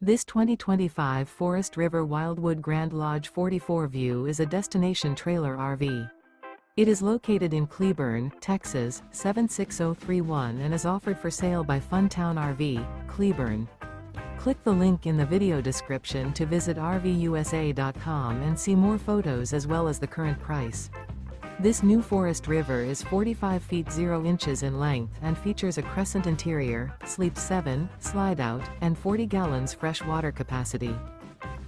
This 2025 Forest River Wildwood Grand Lodge 44 View is a destination trailer RV. It is located in Cleburne, Texas, 76031 and is offered for sale by Funtown RV, Cleburne. Click the link in the video description to visit RVUSA.com and see more photos as well as the current price. This new Forest River is 45 feet 0 inches in length and features a CRESCENT interior, sleeps 7, slide-out, and 40 gallons fresh water capacity.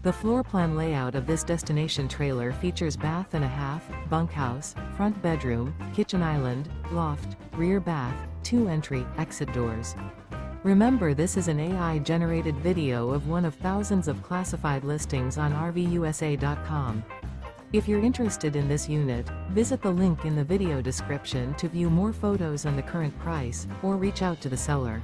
The floor plan layout of this destination trailer features bath and a half, bunkhouse, front bedroom, kitchen island, loft, rear bath, 2 entry/exit doors. Remember, this is an AI-generated video of one of thousands of classified listings on RVUSA.com. If you're interested in this unit, visit the link in the video description to view more photos and the current price, or reach out to the seller.